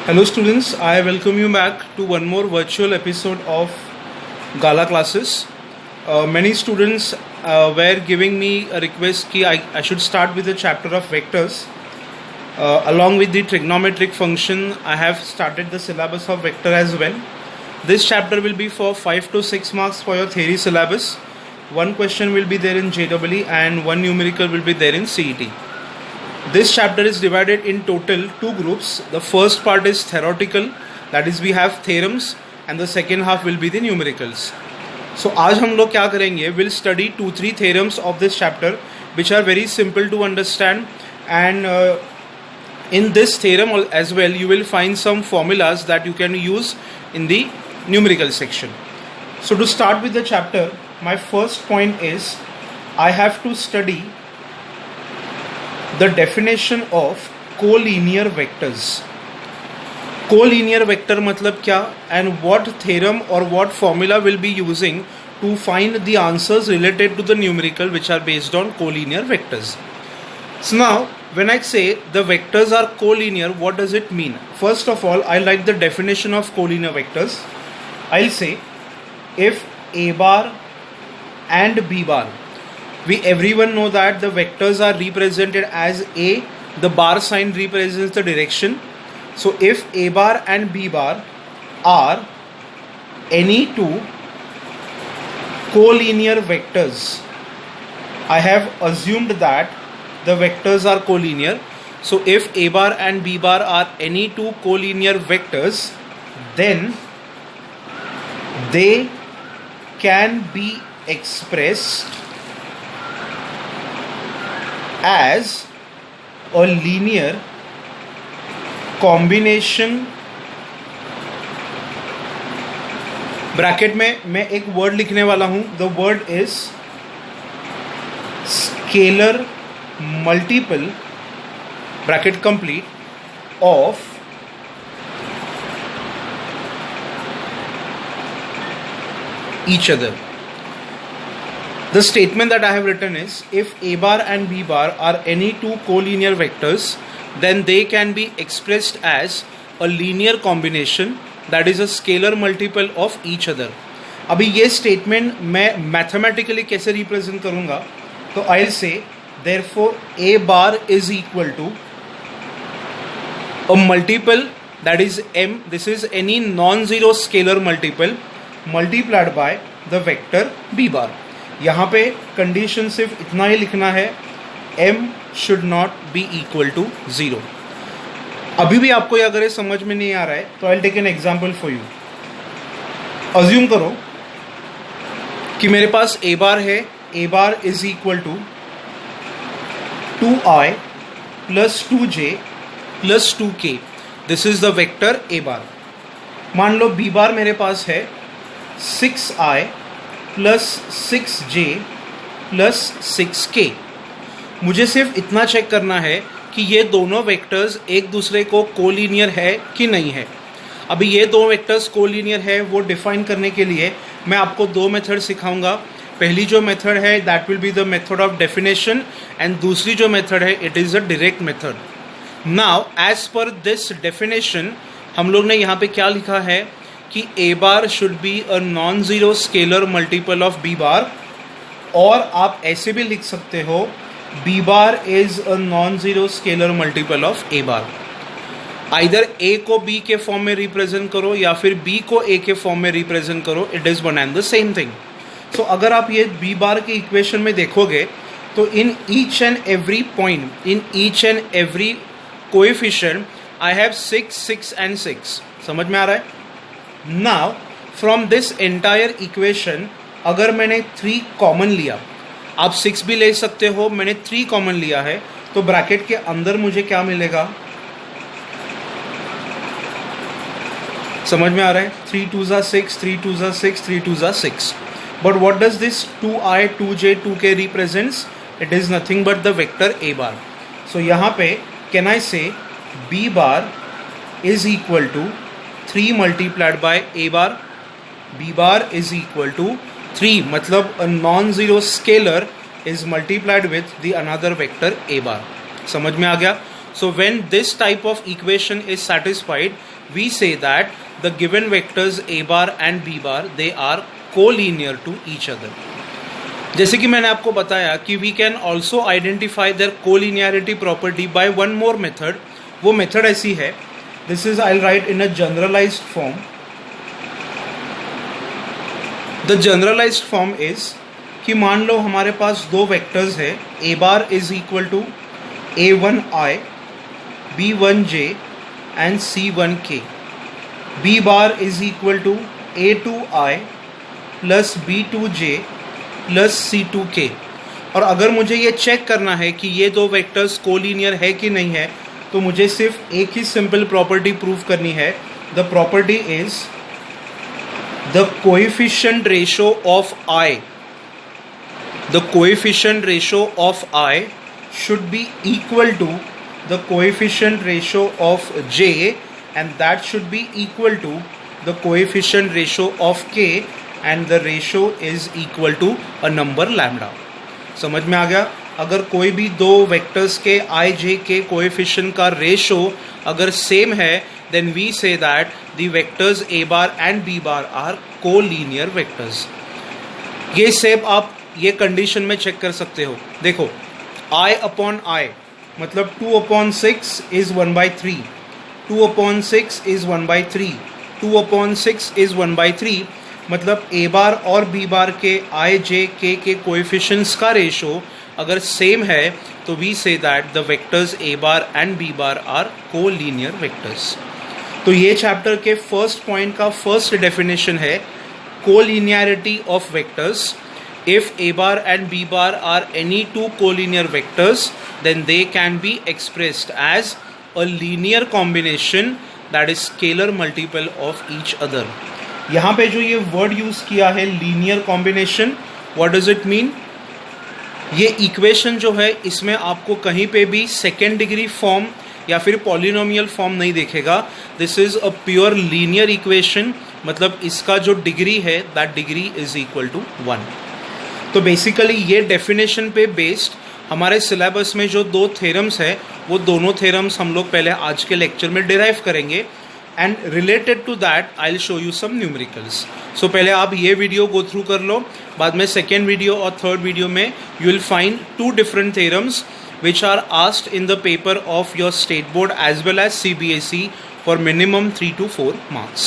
Hello students, I welcome you back to one more virtual episode of Gala classes. Many students were giving me a request कि I should start with the chapter of vectors. Along with the trigonometric function, I have started the syllabus of vector as well. This chapter will be for 5 to 6 marks for your theory syllabus. One question will be there in JEE and one numerical will be there in CET. This chapter is divided in total two groups. The first part is theoretical, that is we have theorems, and the second half will be the numericals. So आज हम लोग क्या करेंगे, we'll study 2-3 theorems of this chapter which are very simple to understand, and in this theorem as well you will find some formulas that you can use in the numerical section. So to start with the chapter, my first point is I have to study the definition of collinear vectors. Collinear vector मतलब क्या, and what theorem or what formula will be using to find the answers related to the numerical which are based on collinear vectors. So now when I say the vectors are collinear, what does it mean? First of all, I like the definition of collinear vectors. I'll say if A bar and B bar, we everyone know that the vectors are represented as A, the bar sign represents the direction. So if A bar and B bar are any two collinear vectors, I have assumed that the vectors are collinear. So if A bar and B bar are any two collinear vectors, then they can be expressed as a linear combination. Bracket में मैं एक word लिखने वाला हूं. The word is scalar multiple, bracket complete, of each other. The statement that I have written is if A bar and B bar are any two collinear vectors, then they can be expressed as a linear combination, that is a scalar multiple of each other. अभी ये statement मैं mathematically कैसे represent करूँगा, तो I'll say therefore A bar is equal to a multiple, that is M, this is any non-zero scalar multiple multiplied by the vector B bar. यहाँ पे condition सिर्फ इतना ही लिखना है, m should not be equal to 0. अभी भी आपको अगर ये समझ में नहीं आ रहा है तो I will take an example for you. Assume करो कि मेरे पास a बार है, a bar is equal to 2i plus 2j plus 2k. This is the vector a bar. मान लो b बार मेरे पास है 6i plus 6j plus 6k. मुझे सिर्फ इतना चेक करना है कि ये दोनों वेक्टर्स एक दूसरे को कोलिनियर है कि नहीं है. अभी ये दो वेक्टर्स कोलिनियर है वो डिफाइन करने के लिए मैं आपको दो मेथड सिखाऊंगा. पहली जो मेथड है that will be the method of definition, and दूसरी जो मेथड है it is a direct method. Now as per this definition हम लोग ने यहाँ पे क्या लिखा है कि A bar should be a non zero scalar multiple of B बार, और आप ऐसे भी लिख सकते हो B bar is a non zero scalar multiple of A bar. Either A को B के फॉर्म में रिप्रेजेंट करो या फिर B को A के फॉर्म में रिप्रेजेंट करो, it is one and the same thing. So अगर आप ये B बार के इक्वेशन में देखोगे तो in each and every point, in each and every coefficient I have 6, 6 and 6. समझ में आ रहा है? Now from this entire equation अगर मैंने 3 कॉमन लिया, आप 6 भी ले सकते हो, मैंने 3 कॉमन लिया है, तो ब्रैकेट के अंदर मुझे क्या मिलेगा? समझ में आ रहा है? 3 2 जा 6, 3 2 जा 6, 3 2 जा 6. But what does this 2i, 2j, 2k represents? It is nothing but the vector A bar. So यहाँ पे can I say B bar is equal to 3 multiplied by A bar. B bar is equal to 3, मतलब a non-zero scalar is multiplied with the another vector A bar. समझ में आ गया? So when this type of equation is satisfied, we say that the given vectors a bar and b bar, they are collinear to each other. जैसे कि मैंने आपको बताया कि we can also identify their collinearity property by one more method. वो method ऐसी है, this is I'll write in a generalized form. The generalized form is कि मान लो हमारे पास दो वेक्टर्स है, a bar is equal to a1i, b1j and c1k. b bar is equal to a2i plus b2j plus c2k. और अगर मुझे ये check करना है कि ये दो वेक्टर्स कोलिनियर है कि नहीं है, तो मुझे सिर्फ एक ही सिंपल प्रॉपर्टी प्रूव करनी है. The property is the coefficient ratio of i. The coefficient ratio of I should be equal to the coefficient ratio of j, and that should be equal to the coefficient ratio of k, and the ratio is equal to a number lambda. समझ में आ गया? अगर कोई भी दो vectors के i j के coefficient का रेशो अगर सेम है, then we say that the vectors a bar and b bar are collinear vectors. ये सेप आप ये कंडीशन में चेक कर सकते हो. देखो, i अपॉन i मतलब 2/6 इज 1/3, 2/6 इज 1/3, 2/6 इज 1/3. मतलब a बार और b बार के i j k के कोएफिशिएंट्स का रेशो अगर सेम है, तो we say that the vectors a bar and b bar are collinear vectors. तो ये चैप्टर के फर्स्ट पॉइंट का फर्स्ट डेफिनेशन है collinearity of vectors. If a bar and b bar are any two collinear vectors, then they can be expressed as a linear combination that is scalar multiple of each other. यहाँ पे जो ये word use किया है linear combination, what does it mean? ये equation जो है इसमें आपको कहीं पे भी सेकेंड डिग्री फॉर्म या फिर पॉलिनोमियल फॉर्म नहीं देखेगा. This is a pure linear equation. मतलब इसका जो डिग्री है that degree is equal to 1. तो बेसिकली ये डेफिनेशन पे बेस्ड हमारे सिलेबस में जो दो थ्योरम्स है, वो दोनों थ्योरम्स हम लोग पहले आज के लेक्चर में डिराइव करेंगे, and related to that I will show you some numericals. So पहले आप ये वीडियो गो थ्रू कर लो, बाद में सेकेंड वीडियो और थर्ड वीडियो में you will find two different theorems which are asked in the paper of your state board as well as CBSE for minimum 3 to 4 marks.